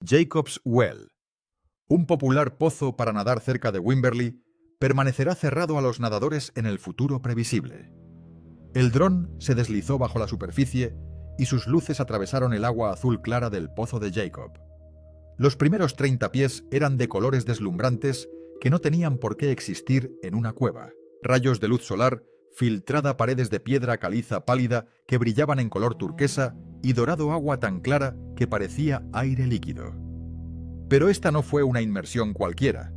Jacob's Well, un popular pozo para nadar cerca de Wimberley, permanecerá cerrado a los nadadores en el futuro previsible. El dron se deslizó bajo la superficie y sus luces atravesaron el agua azul clara del pozo de Jacob. Los primeros 30 pies eran de colores deslumbrantes que no tenían por qué existir en una cueva. Rayos de luz solar, filtrada paredes de piedra caliza pálida que brillaban en color turquesa y dorado agua tan clara que parecía aire líquido. Pero esta no fue una inmersión cualquiera.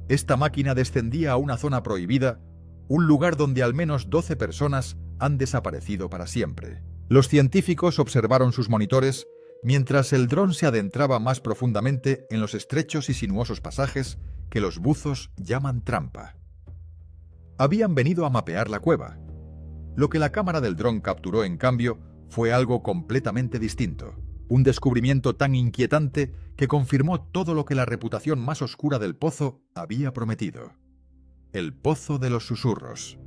Esta máquina descendía a una zona prohibida, un lugar donde al menos 12 personas han desaparecido para siempre. Los científicos observaron sus monitores mientras el dron se adentraba más profundamente en los estrechos y sinuosos pasajes que los buzos llaman trampa. Habían venido a mapear la cueva. Lo que la cámara del dron capturó, en cambio, fue algo completamente distinto. Un descubrimiento tan inquietante que confirmó todo lo que la reputación más oscura del pozo había prometido. El Pozo de los Susurros.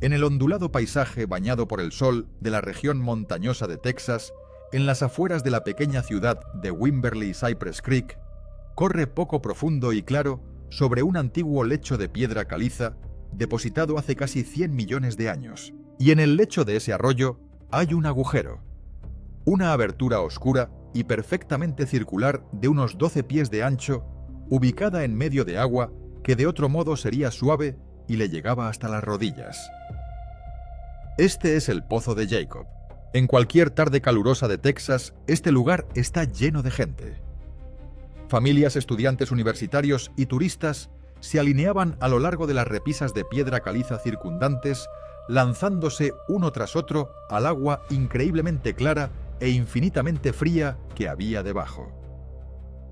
En el ondulado paisaje bañado por el sol de la región montañosa de Texas, en las afueras de la pequeña ciudad de Wimberley-Cypress Creek, corre poco profundo y claro sobre un antiguo lecho de piedra caliza depositado hace casi 100 millones de años. Y en el lecho de ese arroyo hay un agujero. Una abertura oscura y perfectamente circular de unos 12 pies de ancho, ubicada en medio de agua que de otro modo sería suave y le llegaba hasta las rodillas. Este es el Pozo de Jacob. En cualquier tarde calurosa de Texas, este lugar está lleno de gente. Familias, estudiantes universitarios y turistas se alineaban a lo largo de las repisas de piedra caliza circundantes, lanzándose uno tras otro al agua increíblemente clara e infinitamente fría que había debajo.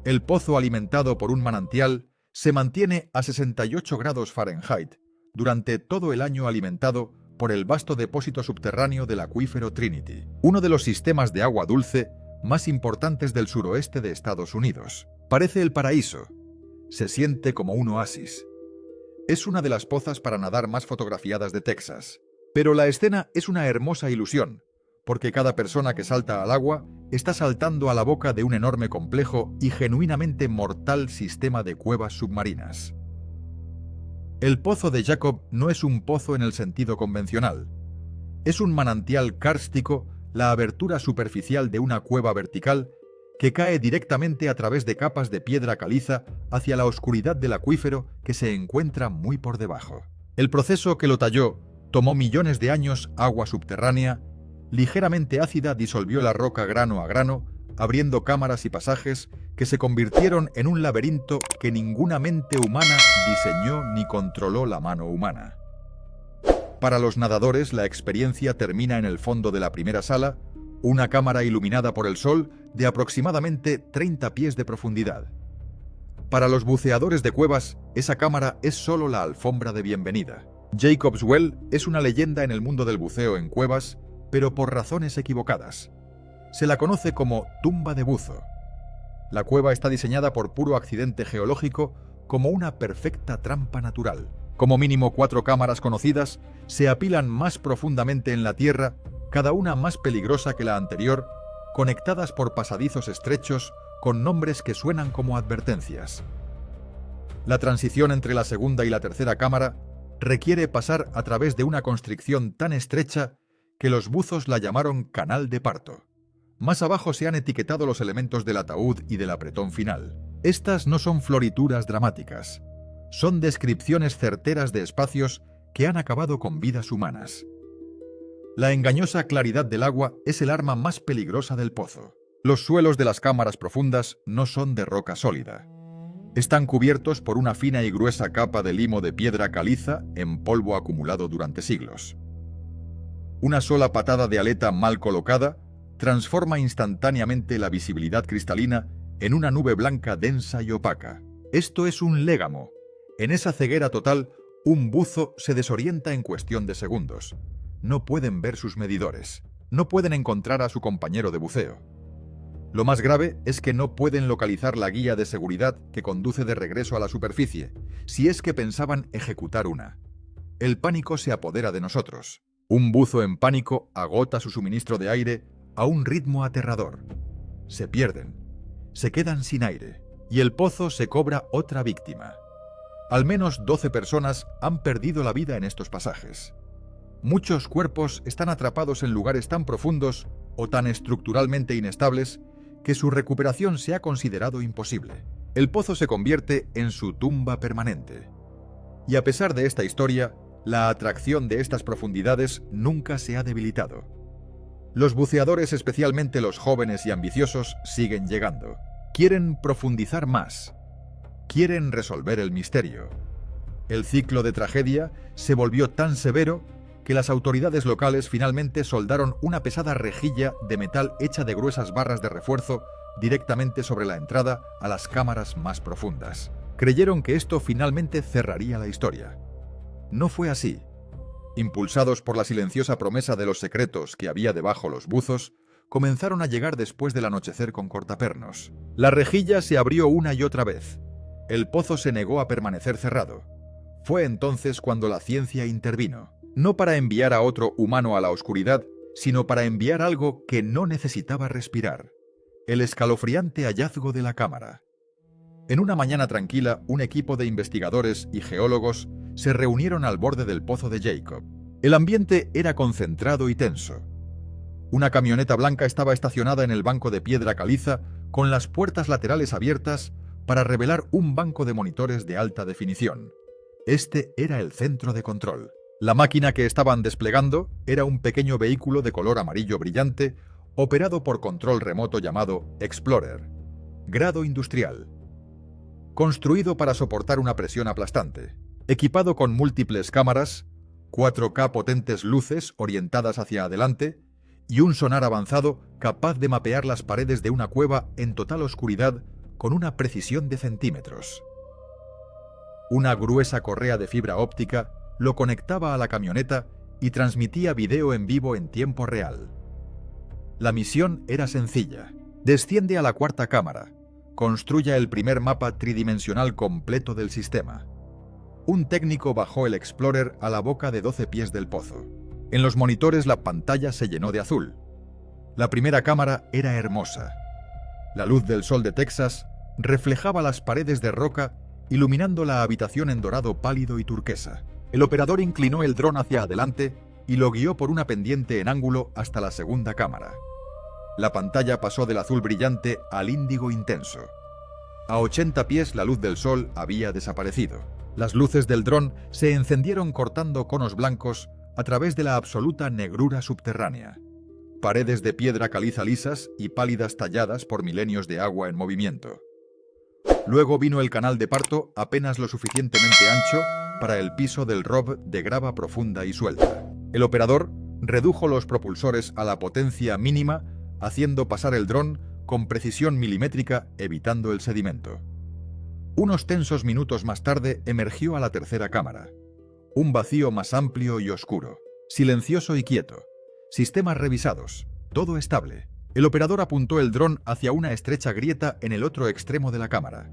El pozo, alimentado por un manantial, se mantiene a 68 grados Fahrenheit durante todo el año, alimentado por el vasto depósito subterráneo del acuífero Trinity, uno de los sistemas de agua dulce más importantes del suroeste de Estados Unidos. Parece el paraíso. Se siente como un oasis. Es una de las pozas para nadar más fotografiadas de Texas. Pero la escena es una hermosa ilusión, porque cada persona que salta al agua está saltando a la boca de un enorme, complejo y genuinamente mortal sistema de cuevas submarinas. El Pozo de Jacob no es un pozo en el sentido convencional. Es un manantial kárstico, la abertura superficial de una cueva vertical que cae directamente a través de capas de piedra caliza hacia la oscuridad del acuífero que se encuentra muy por debajo. El proceso que lo talló tomó millones de años. Agua subterránea, ligeramente ácida, disolvió la roca grano a grano, abriendo cámaras y pasajes que se convirtieron en un laberinto que ninguna mente humana diseñó ni controló la mano humana. Para los nadadores, la experiencia termina en el fondo de la primera sala, una cámara iluminada por el sol de aproximadamente 30 pies de profundidad. Para los buceadores de cuevas, esa cámara es solo la alfombra de bienvenida. Jacob's Well es una leyenda en el mundo del buceo en cuevas, pero por razones equivocadas. Se la conoce como tumba de buzo. La cueva está diseñada por puro accidente geológico como una perfecta trampa natural. Como mínimo 4 cámaras conocidas se apilan más profundamente en la tierra, cada una más peligrosa que la anterior, conectadas por pasadizos estrechos con nombres que suenan como advertencias. La transición entre la segunda y la tercera cámara requiere pasar a través de una constricción tan estrecha que los buzos la llamaron canal de parto. Más abajo se han etiquetado los elementos del ataúd y del apretón final. Estas no son florituras dramáticas, son descripciones certeras de espacios que han acabado con vidas humanas. La engañosa claridad del agua es el arma más peligrosa del pozo. Los suelos de las cámaras profundas no son de roca sólida. Están cubiertos por una fina y gruesa capa de limo de piedra caliza en polvo acumulado durante siglos. Una sola patada de aleta mal colocada transforma instantáneamente la visibilidad cristalina en una nube blanca densa y opaca. Esto es un légamo. En esa ceguera total, un buzo se desorienta en cuestión de segundos. No pueden ver sus medidores. No pueden encontrar a su compañero de buceo. Lo más grave es que no pueden localizar la guía de seguridad que conduce de regreso a la superficie, si es que pensaban ejecutar una. El pánico se apodera de nosotros. Un buzo en pánico agota su suministro de aire a un ritmo aterrador. Se pierden. se quedan sin aire y el pozo se cobra otra víctima. Al menos 12 personas han perdido la vida en estos pasajes. Muchos cuerpos están atrapados en lugares tan profundos o tan estructuralmente inestables que su recuperación se ha considerado imposible. El pozo se convierte en su tumba permanente. Y a pesar de esta historia, la atracción de estas profundidades nunca se ha debilitado. Los buceadores, especialmente los jóvenes y ambiciosos, siguen llegando. Quieren profundizar más. Quieren resolver el misterio. El ciclo de tragedia se volvió tan severo que las autoridades locales finalmente soldaron una pesada rejilla de metal hecha de gruesas barras de refuerzo directamente sobre la entrada a las cámaras más profundas. Creyeron que esto finalmente cerraría la historia. No fue así. Impulsados por la silenciosa promesa de los secretos que había debajo los buzos, comenzaron a llegar después del anochecer con cortapernos. La rejilla se abrió una y otra vez. El pozo se negó a permanecer cerrado. Fue entonces cuando la ciencia intervino, no para enviar a otro humano a la oscuridad, sino para enviar algo que no necesitaba respirar: el escalofriante hallazgo de la cámara. En una mañana tranquila, un equipo de investigadores y geólogos se reunieron al borde del pozo de Jacob. El ambiente era concentrado y tenso. Una camioneta blanca estaba estacionada en el banco de piedra caliza, con las puertas laterales abiertas para revelar un banco de monitores de alta definición. Este era el centro de control. La máquina que estaban desplegando era un pequeño vehículo de color amarillo brillante, operado por control remoto llamado Explorer, grado industrial, construido para soportar una presión aplastante. Equipado con múltiples cámaras, 4K potentes luces orientadas hacia adelante y un sonar avanzado capaz de mapear las paredes de una cueva en total oscuridad con una precisión de centímetros. Una gruesa correa de fibra óptica lo conectaba a la camioneta y transmitía video en vivo en tiempo real. La misión era sencilla. Desciende a la cuarta cámara. Construya el primer mapa tridimensional completo del sistema. Un técnico bajó el Explorer a la boca de 12 pies del pozo. En los monitores la pantalla se llenó de azul. La primera cámara era hermosa. La luz del sol de Texas reflejaba las paredes de roca, iluminando la habitación en dorado pálido y turquesa. El operador inclinó el dron hacia adelante y lo guió por una pendiente en ángulo hasta la segunda cámara. La pantalla pasó del azul brillante al índigo intenso. A 80 pies la luz del sol había desaparecido. Las luces del dron se encendieron cortando conos blancos a través de la absoluta negrura subterránea. Paredes de piedra caliza lisas y pálidas talladas por milenios de agua en movimiento. Luego vino el canal de parto apenas lo suficientemente ancho para el piso del ROV de grava profunda y suelta. El operador redujo los propulsores a la potencia mínima, haciendo pasar el dron con precisión milimétrica, evitando el sedimento. Unos tensos minutos más tarde emergió a la tercera cámara. Un vacío más amplio y oscuro, silencioso y quieto. Sistemas revisados, todo estable. El operador apuntó el dron hacia una estrecha grieta en el otro extremo de la cámara,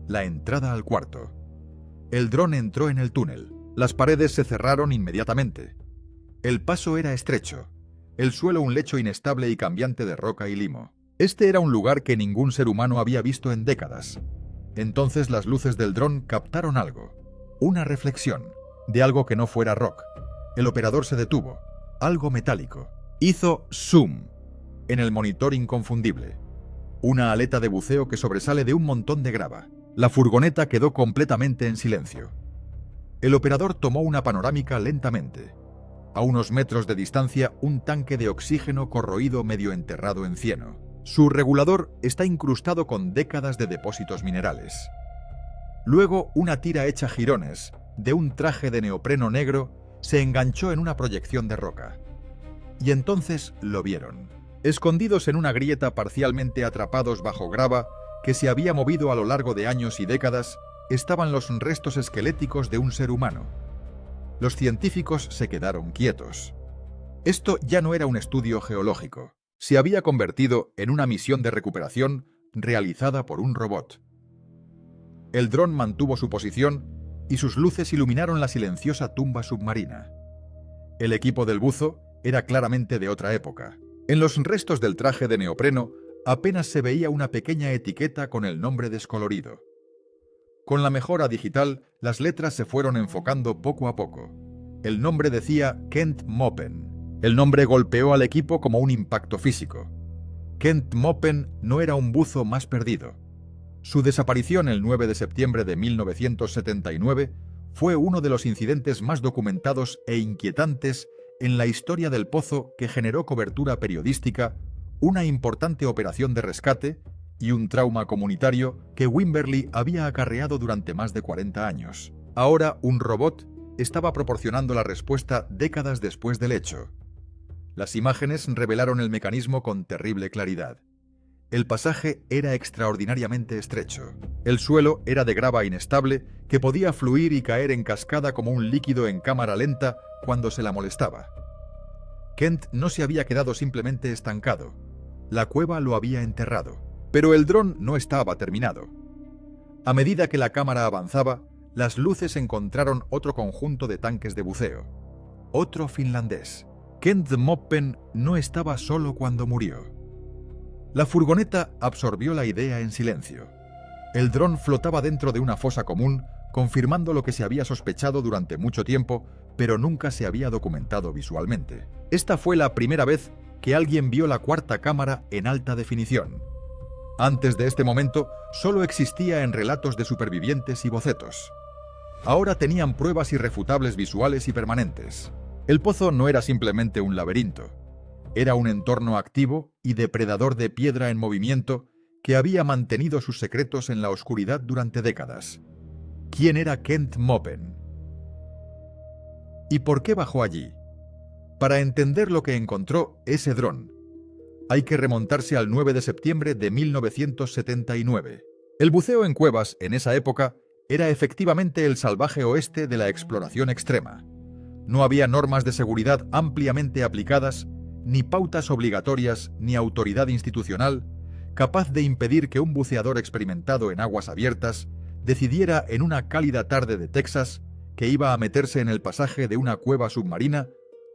la entrada al cuarto. El dron entró en el túnel. Las paredes se cerraron inmediatamente. El paso era estrecho, el suelo un lecho inestable y cambiante de roca y limo. Este era un lugar que ningún ser humano había visto en décadas. Entonces las luces del dron captaron algo, una reflexión, de algo que no fuera rock. El operador se detuvo, algo metálico. Hizo zoom en el monitor inconfundible. Una aleta de buceo que sobresale de un montón de grava. La furgoneta quedó completamente en silencio. El operador tomó una panorámica lentamente. A unos metros de distancia, un tanque de oxígeno corroído medio enterrado en cieno. Su regulador está incrustado con décadas de depósitos minerales. Luego, una tira hecha jirones, de un traje de neopreno negro, se enganchó en una proyección de roca. Y entonces lo vieron. Escondidos en una grieta, parcialmente atrapados bajo grava, que se había movido a lo largo de años y décadas, estaban los restos esqueléticos de un ser humano. Los científicos se quedaron quietos. Esto ya no era un estudio geológico. Se había convertido en una misión de recuperación realizada por un robot. El dron mantuvo su posición y sus luces iluminaron la silenciosa tumba submarina. El equipo del buzo era claramente de otra época. En los restos del traje de neopreno apenas se veía una pequeña etiqueta con el nombre descolorido. Con la mejora digital, las letras se fueron enfocando poco a poco. El nombre decía Kent Mopen. El nombre golpeó al equipo como un impacto físico. Kent Mopen no era un buzo más perdido. Su desaparición el 9 de septiembre de 1979 fue uno de los incidentes más documentados e inquietantes en la historia del pozo, que generó cobertura periodística, una importante operación de rescate y un trauma comunitario que Wimberley había acarreado durante más de 40 años. Ahora un robot estaba proporcionando la respuesta décadas después del hecho. Las imágenes revelaron el mecanismo con terrible claridad. El pasaje era extraordinariamente estrecho. El suelo era de grava inestable que podía fluir y caer en cascada como un líquido en cámara lenta cuando se la molestaba. Kent no se había quedado simplemente estancado. La cueva lo había enterrado. Pero el dron no estaba terminado. A medida que la cámara avanzaba, las luces encontraron otro conjunto de tanques de buceo. Otro finlandés. Kent Mopen no estaba solo cuando murió. La furgoneta absorbió la idea en silencio. El dron flotaba dentro de una fosa común, confirmando lo que se había sospechado durante mucho tiempo, pero nunca se había documentado visualmente. Esta fue la primera vez que alguien vio la cuarta cámara en alta definición. Antes de este momento, solo existía en relatos de supervivientes y bocetos. Ahora tenían pruebas irrefutables visuales y permanentes. El pozo no era simplemente un laberinto. Era un entorno activo y depredador de piedra en movimiento que había mantenido sus secretos en la oscuridad durante décadas. ¿Quién era Kent Mopen? ¿Y por qué bajó allí? Para entender lo que encontró ese dron, hay que remontarse al 9 de septiembre de 1979. El buceo en cuevas en esa época era efectivamente el salvaje oeste de la exploración extrema. No había normas de seguridad ampliamente aplicadas, ni pautas obligatorias, ni autoridad institucional capaz de impedir que un buceador experimentado en aguas abiertas decidiera en una cálida tarde de Texas que iba a meterse en el pasaje de una cueva submarina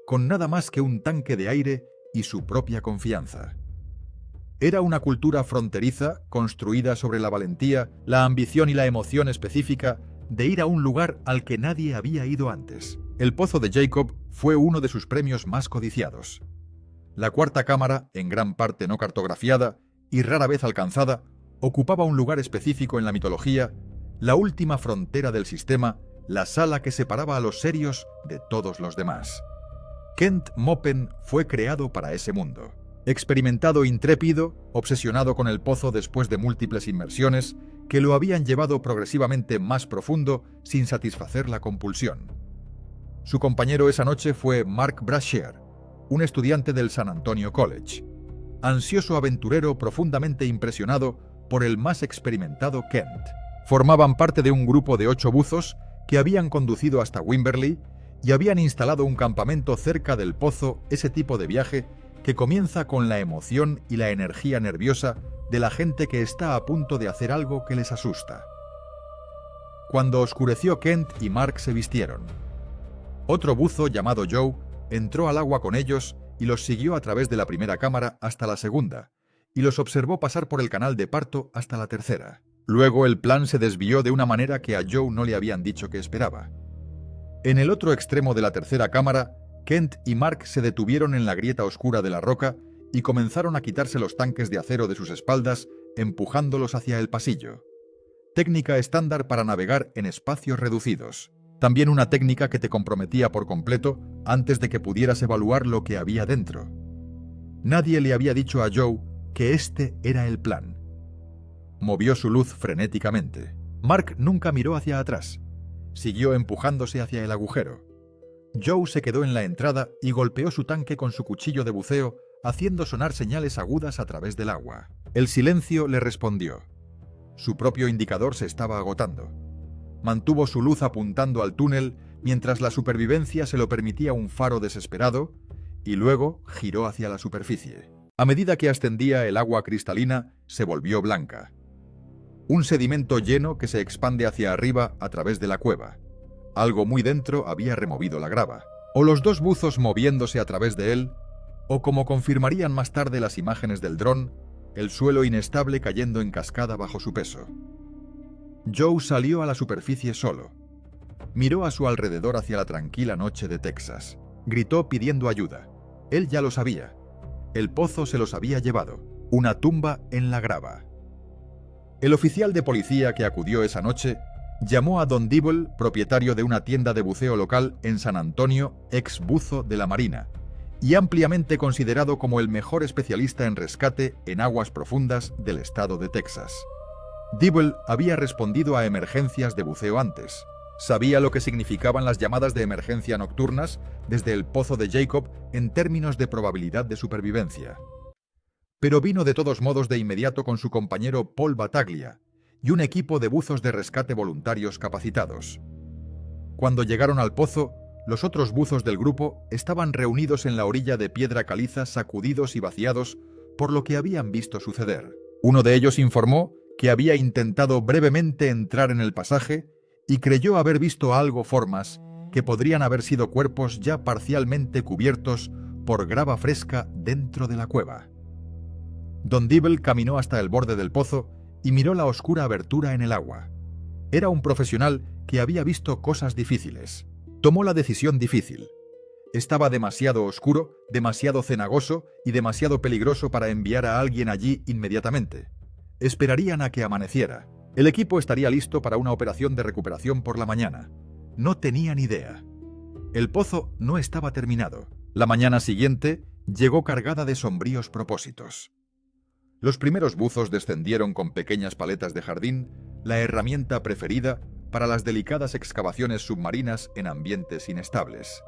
con nada más que un tanque de aire y su propia confianza. Era una cultura fronteriza construida sobre la valentía, la ambición y la emoción específica de ir a un lugar al que nadie había ido antes. El Pozo de Jacob fue uno de sus premios más codiciados. La cuarta cámara, en gran parte no cartografiada y rara vez alcanzada, ocupaba un lugar específico en la mitología, la última frontera del sistema, la sala que separaba a los serios de todos los demás. Kent Mopen fue creado para ese mundo. Experimentado intrépido, obsesionado con el pozo después de múltiples inmersiones que lo habían llevado progresivamente más profundo sin satisfacer la compulsión. Su compañero esa noche fue Mark Brashear, un estudiante del San Antonio College, ansioso aventurero profundamente impresionado por el más experimentado Kent. Formaban parte de un grupo de 8 buzos que habían conducido hasta Wimberley y habían instalado un campamento cerca del pozo, ese tipo de viaje que comienza con la emoción y la energía nerviosa de la gente que está a punto de hacer algo que les asusta. Cuando oscureció, Kent y Mark se vistieron. Otro buzo llamado Joe entró al agua con ellos y los siguió a través de la primera cámara hasta la segunda, y los observó pasar por el canal de parto hasta la tercera. Luego el plan se desvió de una manera que a Joe no le habían dicho que esperaba. En el otro extremo de la tercera cámara, Kent y Mark se detuvieron en la grieta oscura de la roca y comenzaron a quitarse los tanques de acero de sus espaldas, empujándolos hacia el pasillo. Técnica estándar para navegar en espacios reducidos. También una técnica que te comprometía por completo antes de que pudieras evaluar lo que había dentro. Nadie le había dicho a Joe que este era el plan. Movió su luz frenéticamente. Mark nunca miró hacia atrás. Siguió empujándose hacia el agujero. Joe se quedó en la entrada y golpeó su tanque con su cuchillo de buceo, haciendo sonar señales agudas a través del agua. El silencio le respondió. Su propio indicador se estaba agotando. Mantuvo su luz apuntando al túnel mientras la supervivencia se lo permitía un faro desesperado y luego giró hacia la superficie. A medida que ascendía, el agua cristalina se volvió blanca. Un sedimento lleno que se expande hacia arriba a través de la cueva. Algo muy dentro había removido la grava. O los dos buzos moviéndose a través de él, o como confirmarían más tarde las imágenes del dron, el suelo inestable cayendo en cascada bajo su peso. Joe salió a la superficie solo. Miró a su alrededor hacia la tranquila noche de Texas. Gritó pidiendo ayuda. Él ya lo sabía. El pozo se los había llevado. Una tumba en la grava. El oficial de policía que acudió esa noche llamó a Don Dibble, propietario de una tienda de buceo local en San Antonio, ex buzo de la Marina, y ampliamente considerado como el mejor especialista en rescate en aguas profundas del estado de Texas. Dibble había respondido a emergencias de buceo antes. Sabía lo que significaban las llamadas de emergencia nocturnas desde el pozo de Jacob en términos de probabilidad de supervivencia. Pero vino de todos modos de inmediato con su compañero Paul Battaglia y un equipo de buzos de rescate voluntarios capacitados. Cuando llegaron al pozo, los otros buzos del grupo estaban reunidos en la orilla de piedra caliza, sacudidos y vaciados por lo que habían visto suceder. Uno de ellos informó que había intentado brevemente entrar en el pasaje y creyó haber visto algo formas que podrían haber sido cuerpos ya parcialmente cubiertos por grava fresca dentro de la cueva. Don Dibble caminó hasta el borde del pozo y miró la oscura abertura en el agua. Era un profesional que había visto cosas difíciles. Tomó la decisión difícil. Estaba demasiado oscuro, demasiado cenagoso y demasiado peligroso para enviar a alguien allí inmediatamente. Esperarían a que amaneciera. El equipo estaría listo para una operación de recuperación por la mañana. No tenían idea. El pozo no estaba terminado. La mañana siguiente llegó cargada de sombríos propósitos. Los primeros buzos descendieron con pequeñas paletas de jardín, la herramienta preferida para las delicadas excavaciones submarinas en ambientes inestables.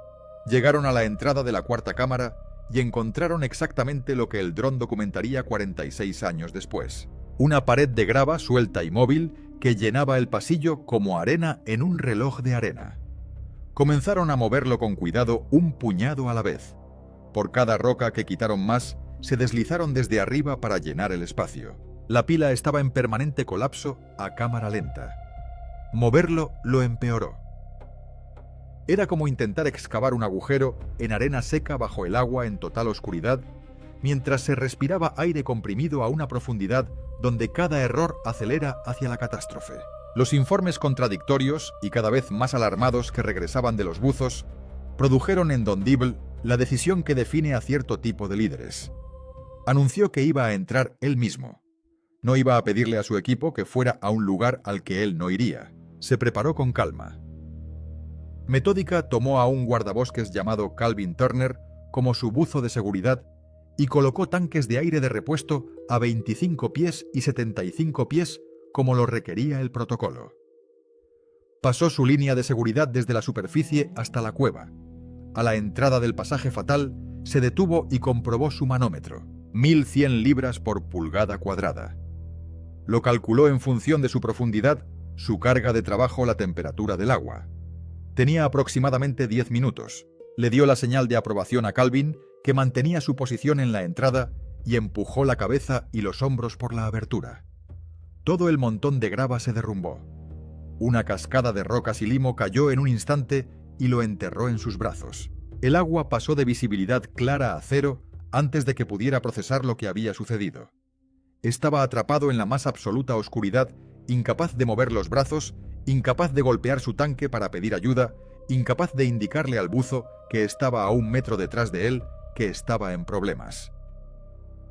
Llegaron a la entrada de la cuarta cámara y encontraron exactamente lo que el dron documentaría 46 años después. Una pared de grava suelta y móvil que llenaba el pasillo como arena en un reloj de arena. Comenzaron a moverlo con cuidado un puñado a la vez. Por cada roca que quitaron más, se deslizaron desde arriba para llenar el espacio. La pila estaba en permanente colapso a cámara lenta. Moverlo lo empeoró. Era como intentar excavar un agujero en arena seca bajo el agua en total oscuridad, mientras se respiraba aire comprimido a una profundidad donde cada error acelera hacia la catástrofe. Los informes contradictorios y cada vez más alarmados que regresaban de los buzos produjeron en Don Dibble la decisión que define a cierto tipo de líderes. Anunció que iba a entrar él mismo. No iba a pedirle a su equipo que fuera a un lugar al que él no iría. Se preparó con calma. Metódica tomó a un guardabosques llamado Calvin Turner como su buzo de seguridad y colocó tanques de aire de repuesto a 25 pies y 75 pies como lo requería el protocolo. Pasó su línea de seguridad desde la superficie hasta la cueva. A la entrada del pasaje fatal, se detuvo y comprobó su manómetro. 1100 libras por pulgada cuadrada. Lo calculó en función de su profundidad, su carga de trabajo, la temperatura del agua. Tenía aproximadamente 10 minutos. Le dio la señal de aprobación a Calvin, que mantenía su posición en la entrada, y empujó la cabeza y los hombros por la abertura. Todo el montón de grava se derrumbó. Una cascada de rocas y limo cayó en un instante y lo enterró en sus brazos. El agua pasó de visibilidad clara a cero antes de que pudiera procesar lo que había sucedido. Estaba atrapado en la más absoluta oscuridad, incapaz de mover los brazos, incapaz de golpear su tanque para pedir ayuda, incapaz de indicarle al buzo, que estaba a 1 metro detrás de él, que estaba en problemas.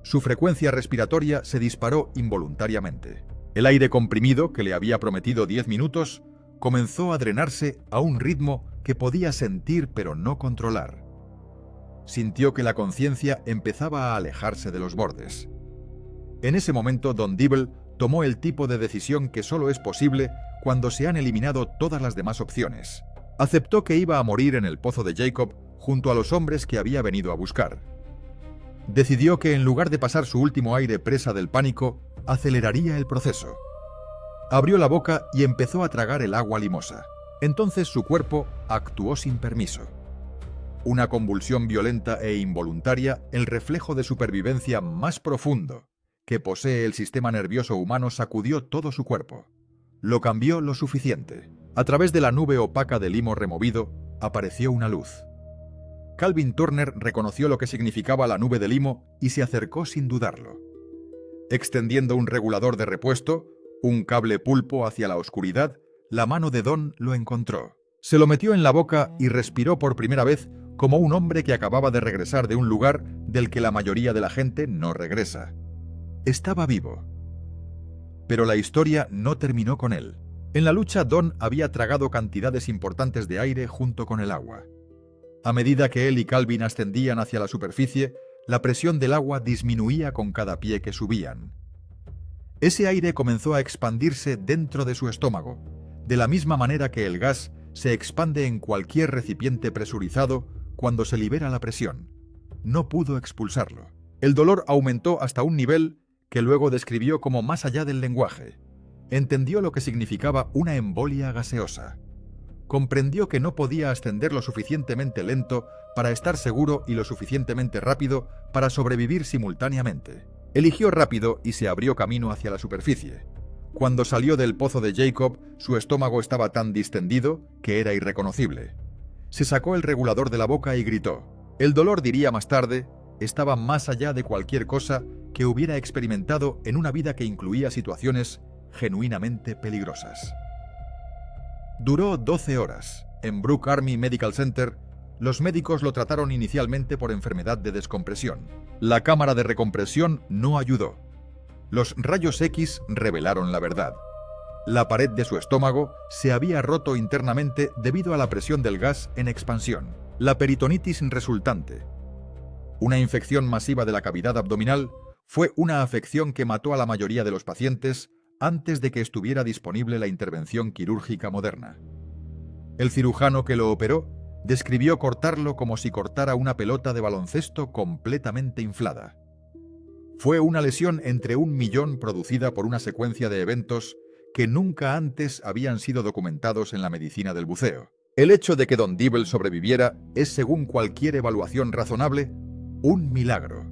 Su frecuencia respiratoria se disparó involuntariamente. El aire comprimido, que le había prometido 10 minutos, comenzó a drenarse a un ritmo que podía sentir pero no controlar. Sintió que la conciencia empezaba a alejarse de los bordes. En ese momento, Don Dibble tomó el tipo de decisión que solo es posible cuando se han eliminado todas las demás opciones. Aceptó que iba a morir en el pozo de Jacob junto a los hombres que había venido a buscar. Decidió que en lugar de pasar su último aire presa del pánico, aceleraría el proceso. Abrió la boca y empezó a tragar el agua limosa. Entonces su cuerpo actuó sin permiso. Una convulsión violenta e involuntaria, el reflejo de supervivencia más profundo que posee el sistema nervioso humano, sacudió todo su cuerpo. Lo cambió lo suficiente. A través de la nube opaca de limo removido, apareció una luz. Calvin Turner reconoció lo que significaba la nube de limo y se acercó sin dudarlo. Extendiendo un regulador de repuesto, un cable pulpo hacia la oscuridad, la mano de Don lo encontró. Se lo metió en la boca y respiró por primera vez como un hombre que acababa de regresar de un lugar del que la mayoría de la gente no regresa. Estaba vivo. Pero la historia no terminó con él. En la lucha, Don había tragado cantidades importantes de aire junto con el agua. A medida que él y Calvin ascendían hacia la superficie, la presión del agua disminuía con cada pie que subían. Ese aire comenzó a expandirse dentro de su estómago, de la misma manera que el gas se expande en cualquier recipiente presurizado cuando se libera la presión. No pudo expulsarlo. El dolor aumentó hasta un nivel que luego describió como más allá del lenguaje. Entendió lo que significaba una embolia gaseosa. Comprendió que no podía ascender lo suficientemente lento para estar seguro y lo suficientemente rápido para sobrevivir simultáneamente. Eligió rápido y se abrió camino hacia la superficie. Cuando salió del pozo de Jacob, su estómago estaba tan distendido que era irreconocible. Se sacó el regulador de la boca y gritó. El dolor, diría más tarde, estaba más allá de cualquier cosa que hubiera experimentado en una vida que incluía situaciones genuinamente peligrosas. Duró 12 horas. En Brooke Army Medical Center, los médicos lo trataron inicialmente por enfermedad de descompresión. La cámara de recompresión no ayudó. Los rayos X revelaron la verdad. La pared de su estómago se había roto internamente debido a la presión del gas en expansión. La peritonitis resultante, una infección masiva de la cavidad abdominal, fue una afección que mató a la mayoría de los pacientes antes de que estuviera disponible la intervención quirúrgica moderna. El cirujano que lo operó describió cortarlo como si cortara una pelota de baloncesto completamente inflada. Fue una lesión entre 1.000.000 producida por una secuencia de eventos que nunca antes habían sido documentados en la medicina del buceo. El hecho de que Don Dibble sobreviviera es, según cualquier evaluación razonable, un milagro.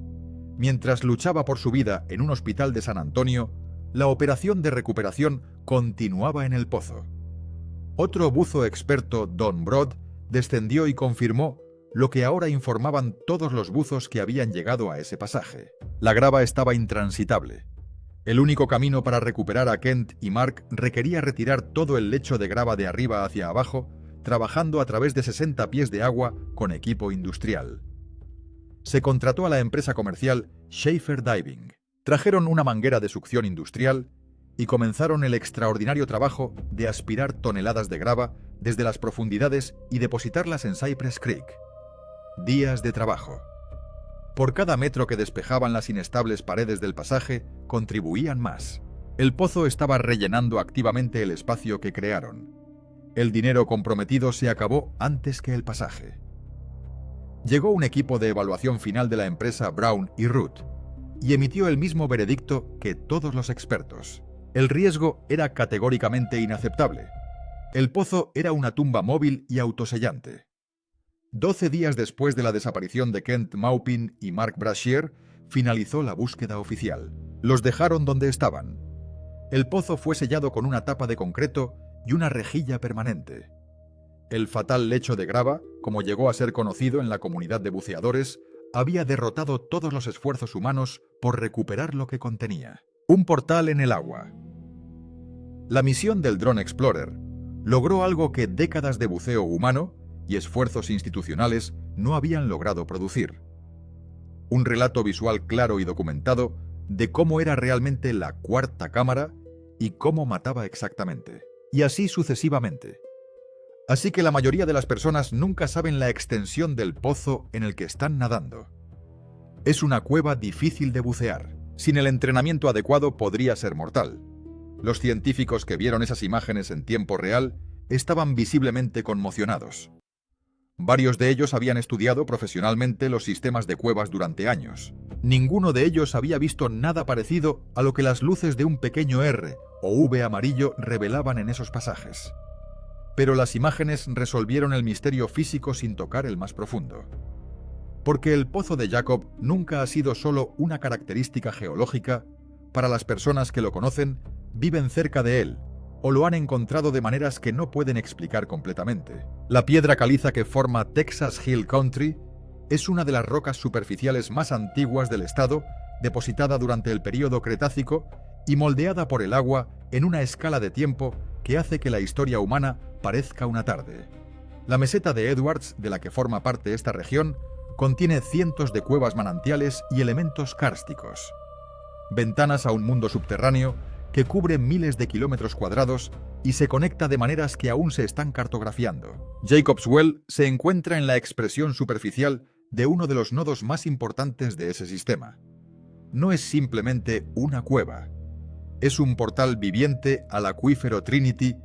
Mientras luchaba por su vida en un hospital de San Antonio, la operación de recuperación continuaba en el pozo. Otro buzo experto, Don Broad, descendió y confirmó lo que ahora informaban todos los buzos que habían llegado a ese pasaje. La grava estaba intransitable. El único camino para recuperar a Kent y Mark requería retirar todo el lecho de grava de arriba hacia abajo, trabajando a través de 60 pies de agua con equipo industrial. Se contrató a la empresa comercial Schaefer Diving. Trajeron una manguera de succión industrial y comenzaron el extraordinario trabajo de aspirar toneladas de grava desde las profundidades y depositarlas en Cypress Creek. Días de trabajo. Por cada metro que despejaban las inestables paredes del pasaje, contribuían más. El pozo estaba rellenando activamente el espacio que crearon. El dinero comprometido se acabó antes que el pasaje. Llegó un equipo de evaluación final de la empresa Brown y Root y emitió el mismo veredicto que todos los expertos. El riesgo era categóricamente inaceptable. El pozo era una tumba móvil y autosellante. 12 días después de la desaparición de Kent Maupin y Mark Brashear, finalizó la búsqueda oficial. Los dejaron donde estaban. El pozo fue sellado con una tapa de concreto y una rejilla permanente. El fatal lecho de grava, como llegó a ser conocido en la comunidad de buceadores, había derrotado todos los esfuerzos humanos por recuperar lo que contenía. Un portal en el agua. La misión del Drone Explorer logró algo que décadas de buceo humano y esfuerzos institucionales no habían logrado producir. Un relato visual claro y documentado de cómo era realmente la cuarta cámara y cómo mataba exactamente. Y así sucesivamente. Así que la mayoría de las personas nunca saben la extensión del pozo en el que están nadando. Es una cueva difícil de bucear. Sin el entrenamiento adecuado podría ser mortal. Los científicos que vieron esas imágenes en tiempo real estaban visiblemente conmocionados. Varios de ellos habían estudiado profesionalmente los sistemas de cuevas durante años. Ninguno de ellos había visto nada parecido a lo que las luces de un pequeño R o V amarillo revelaban en esos pasajes. Pero las imágenes resolvieron el misterio físico sin tocar el más profundo. Porque el pozo de Jacob nunca ha sido solo una característica geológica. Para las personas que lo conocen, viven cerca de él, o lo han encontrado de maneras que no pueden explicar completamente. La piedra caliza que forma Texas Hill Country es una de las rocas superficiales más antiguas del estado depositada durante el período Cretácico y moldeada por el agua en una escala de tiempo que hace que la historia humana parezca una tarde. La meseta de Edwards, de la que forma parte esta región, contiene cientos de cuevas manantiales y elementos kársticos. Ventanas a un mundo subterráneo que cubre miles de kilómetros cuadrados y se conecta de maneras que aún se están cartografiando. Jacob's Well se encuentra en la expresión superficial de uno de los nodos más importantes de ese sistema. No es simplemente una cueva. Es un portal viviente al acuífero Trinity,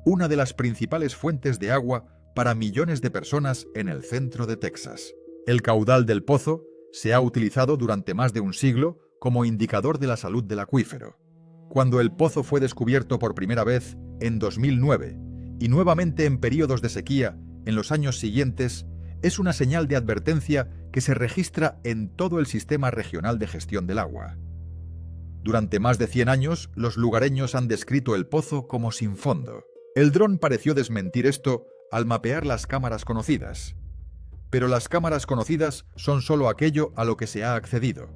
una de las principales fuentes de agua para millones de personas en el centro de Texas. El caudal del pozo se ha utilizado durante más de un siglo como indicador de la salud del acuífero. Cuando el pozo fue descubierto por primera vez en 2009 y nuevamente en períodos de sequía en los años siguientes, es una señal de advertencia que se registra en todo el sistema regional de gestión del agua. Durante más de 100 años, los lugareños han descrito el pozo como sin fondo. El dron pareció desmentir esto al mapear las cámaras conocidas. Pero las cámaras conocidas son solo aquello a lo que se ha accedido.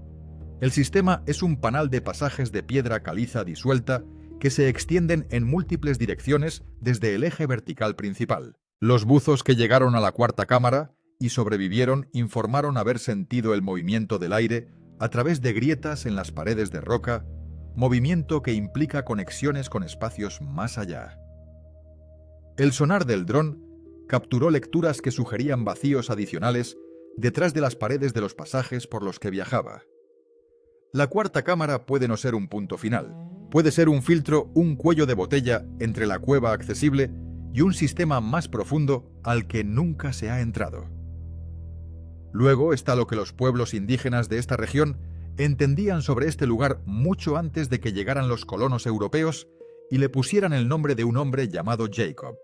El sistema es un panal de pasajes de piedra caliza disuelta que se extienden en múltiples direcciones desde el eje vertical principal. Los buzos que llegaron a la cuarta cámara y sobrevivieron informaron haber sentido el movimiento del aire a través de grietas en las paredes de roca, movimiento que implica conexiones con espacios más allá. El sonar del dron capturó lecturas que sugerían vacíos adicionales detrás de las paredes de los pasajes por los que viajaba. La cuarta cámara puede no ser un punto final. Puede ser un filtro, un cuello de botella entre la cueva accesible y un sistema más profundo al que nunca se ha entrado. Luego está lo que los pueblos indígenas de esta región entendían sobre este lugar mucho antes de que llegaran los colonos europeos y le pusieran el nombre de un hombre llamado Jacob.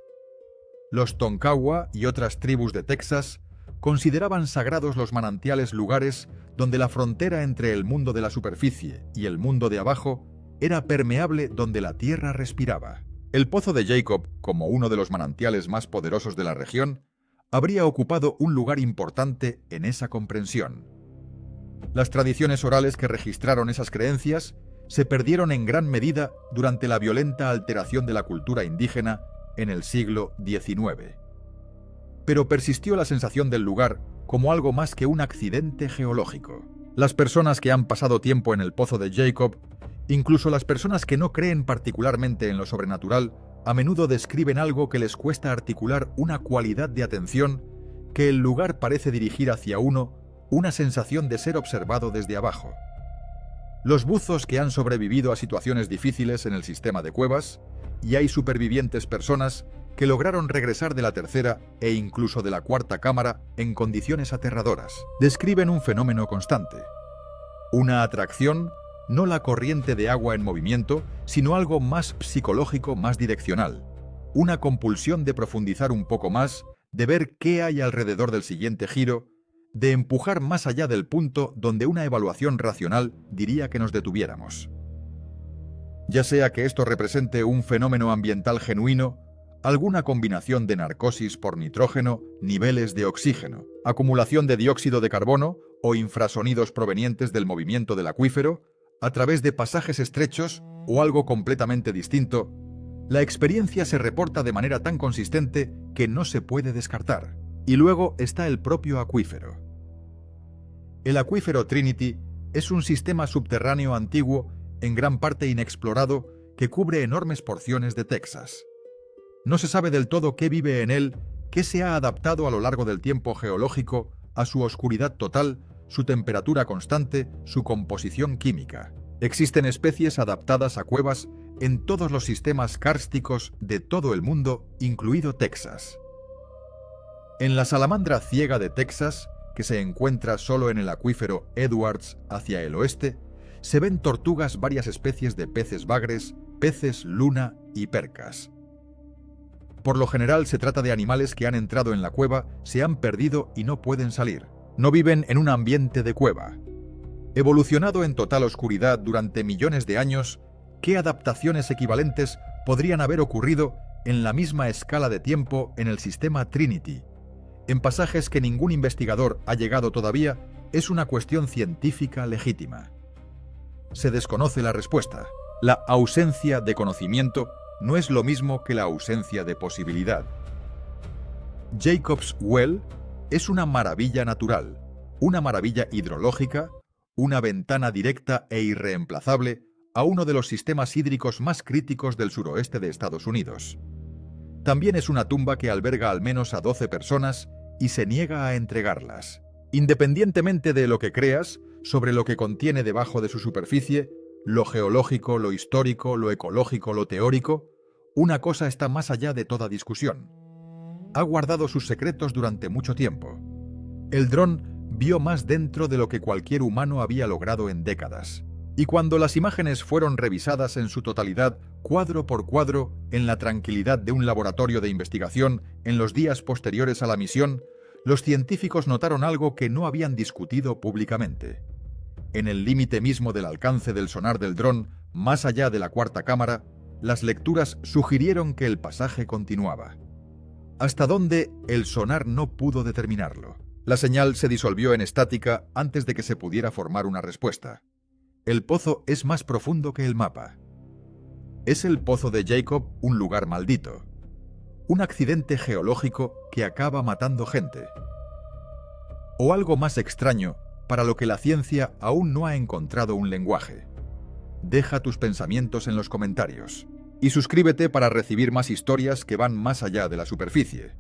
Los Tonkawa y otras tribus de Texas consideraban sagrados los manantiales, lugares donde la frontera entre el mundo de la superficie y el mundo de abajo era permeable, donde la tierra respiraba. El pozo de Jacob, como uno de los manantiales más poderosos de la región, habría ocupado un lugar importante en esa comprensión. Las tradiciones orales que registraron esas creencias se perdieron en gran medida durante la violenta alteración de la cultura indígena en el siglo XIX. Pero persistió la sensación del lugar como algo más que un accidente geológico. Las personas que han pasado tiempo en el pozo de Jacob, incluso las personas que no creen particularmente en lo sobrenatural, a menudo describen algo que les cuesta articular, una cualidad de atención que el lugar parece dirigir hacia uno, una sensación de ser observado desde abajo. Los buzos que han sobrevivido a situaciones difíciles en el sistema de cuevas, y hay supervivientes personas que lograron regresar de la tercera e incluso de la cuarta cámara en condiciones aterradoras, describen un fenómeno constante. Una atracción, no la corriente de agua en movimiento, sino algo más psicológico, más direccional. Una compulsión de profundizar un poco más, de ver qué hay alrededor del siguiente giro, de empujar más allá del punto donde una evaluación racional diría que nos detuviéramos. Ya sea que esto represente un fenómeno ambiental genuino, alguna combinación de narcosis por nitrógeno, niveles de oxígeno, acumulación de dióxido de carbono o infrasonidos provenientes del movimiento del acuífero, a través de pasajes estrechos o algo completamente distinto, la experiencia se reporta de manera tan consistente que no se puede descartar. Y luego está el propio acuífero. El acuífero Trinity es un sistema subterráneo antiguo, en gran parte inexplorado, que cubre enormes porciones de Texas. No se sabe del todo qué vive en él, qué se ha adaptado a lo largo del tiempo geológico a su oscuridad total, su temperatura constante, su composición química. Existen especies adaptadas a cuevas en todos los sistemas kársticos de todo el mundo, incluido Texas. En la salamandra ciega de Texas, que se encuentra solo en el acuífero Edwards hacia el oeste, se ven tortugas, varias especies de peces bagres, peces luna y percas. Por lo general se trata de animales que han entrado en la cueva, se han perdido y no pueden salir. No viven en un ambiente de cueva. Evolucionado en total oscuridad durante millones de años, ¿qué adaptaciones equivalentes podrían haber ocurrido en la misma escala de tiempo en el sistema Trinity? En pasajes que ningún investigador ha llegado todavía, es una cuestión científica legítima. se desconoce la respuesta. La ausencia de conocimiento no es lo mismo que la ausencia de posibilidad. Jacob's Well es una maravilla natural, una maravilla hidrológica, una ventana directa e irreemplazable a uno de los sistemas hídricos más críticos del suroeste de Estados Unidos. También es una tumba que alberga al menos a 12 personas y se niega a entregarlas. Independientemente de lo que creas sobre lo que contiene debajo de su superficie, lo geológico, lo histórico, lo ecológico, lo teórico, una cosa está más allá de toda discusión. Ha guardado sus secretos durante mucho tiempo. El dron vio más dentro de lo que cualquier humano había logrado en décadas. Y cuando las imágenes fueron revisadas en su totalidad, cuadro por cuadro, en la tranquilidad de un laboratorio de investigación en los días posteriores a la misión, los científicos notaron algo que no habían discutido públicamente. En el límite mismo del alcance del sonar del dron, más allá de la cuarta cámara, las lecturas sugirieron que el pasaje continuaba. Hasta dónde el sonar no pudo determinarlo. La señal se disolvió en estática antes de que se pudiera formar una respuesta. El pozo es más profundo que el mapa. ¿Es el pozo de Jacob un lugar maldito? ¿Un accidente geológico que acaba matando gente? ¿O algo más extraño para lo que la ciencia aún no ha encontrado un lenguaje? Deja tus pensamientos en los comentarios. Y suscríbete para recibir más historias que van más allá de la superficie.